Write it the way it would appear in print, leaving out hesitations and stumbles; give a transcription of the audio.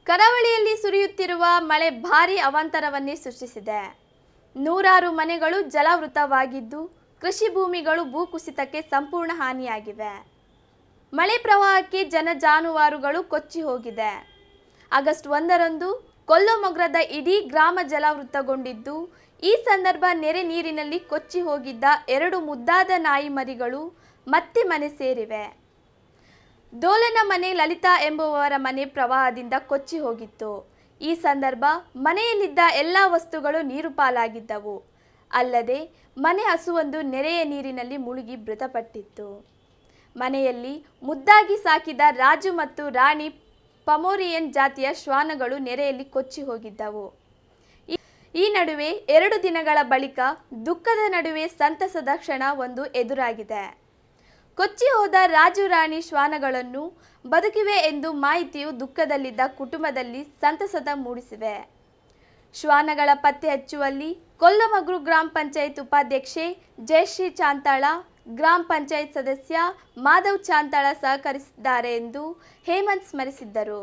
ಕರಾವಳಿಯಲ್ಲಿ ಸುರಿಯುತ್ತಿರುವ ಮಳೆ ಭಾರೀ ಅವಾಂತರವನ್ನೇ ಸೃಷ್ಟಿಸಿದೆ. ನೂರಾರು ಮನೆಗಳು ಜಲಾವೃತವಾಗಿದ್ದು, ಕೃಷಿ ಭೂಮಿಗಳು ಭೂಕುಸಿತಕ್ಕೆ ಸಂಪೂರ್ಣ ಹಾನಿಯಾಗಿವೆ. ಮಳೆ ಪ್ರವಾಹಕ್ಕೆ ಜನ ಜಾನುವಾರುಗಳು ಕೊಚ್ಚಿ ಹೋಗಿದೆ. ಆಗಸ್ಟ್ 1ರಂದು ಕೊಲ್ಲಮೊಗ್ರದ ಇಡೀ ಗ್ರಾಮ ಜಲಾವೃತಗೊಂಡಿದ್ದು, ಈ ಸಂದರ್ಭ ನೆರೆ ನೀರಿನಲ್ಲಿ ಕೊಚ್ಚಿ ಹೋಗಿದ್ದ 2 ಮುದ್ದಾದ ನಾಯಿ ಮರಿಗಳು ಮತ್ತೆ ಮನೆ ಸೇರಿವೆ. ದೋಲನ ಮನೆ ಲಲಿತಾ ಎಂಬುವವರ ಮನೆ ಪ್ರವಾಹದಿಂದ ಕೊಚ್ಚಿ ಹೋಗಿತ್ತು. ಈ ಸಂದರ್ಭ ಮನೆಯಲ್ಲಿದ್ದ ಎಲ್ಲ ವಸ್ತುಗಳು ನೀರು ಪಾಲಾಗಿದ್ದವು. ಅಲ್ಲದೆ ಮನೆ ಹಸುವೊಂದು ನೆರೆಯ ನೀರಿನಲ್ಲಿ ಮುಳುಗಿ ಮೃತಪಟ್ಟಿತ್ತು. ಮನೆಯಲ್ಲಿ ಮುದ್ದಾಗಿ ಸಾಕಿದ ರಾಜು ಮತ್ತು ರಾಣಿ ಪಮೋರಿಯನ್ ಜಾತಿಯ ಶ್ವಾನಗಳು ನೆರೆಯಲ್ಲಿ ಕೊಚ್ಚಿ ಹೋಗಿದ್ದವು. ಈ ನಡುವೆ 2 ದಿನಗಳ ಬಳಿಕ ದುಃಖದ ನಡುವೆ ಸಂತಸದ ಕ್ಷಣ ಒಂದು ಎದುರಾಗಿದೆ. ಕೊಚ್ಚಿ ಹೋದ ರಾಜು ರಾಣಿ ಶ್ವಾನಗಳನ್ನು ಬದುಕಿವೆ ಎಂದು ಮಾಹಿತಿಯು ದುಃಖದಲ್ಲಿದ್ದ ಕುಟುಂಬದಲ್ಲಿ ಸಂತಸದ ಮೂಡಿಸಿವೆ. ಶ್ವಾನಗಳ ಪತ್ತೆ ಹಚ್ಚುವಲ್ಲಿ ಕೊಲ್ಲಮೊಗ್ರು ಗ್ರಾಮ ಪಂಚಾಯತ್ ಉಪಾಧ್ಯಕ್ಷೆ ಜಯಶ್ರೀ ಚಾಂತಾಳ, ಗ್ರಾಮ ಪಂಚಾಯತ್ ಸದಸ್ಯ ಮಾಧವ್ ಚಾಂತಾಳ ಸಹಕರಿಸಿದ್ದಾರೆ ಎಂದು ಹೇಮಂತ್ ಸ್ಮರಿಸಿದ್ದರು.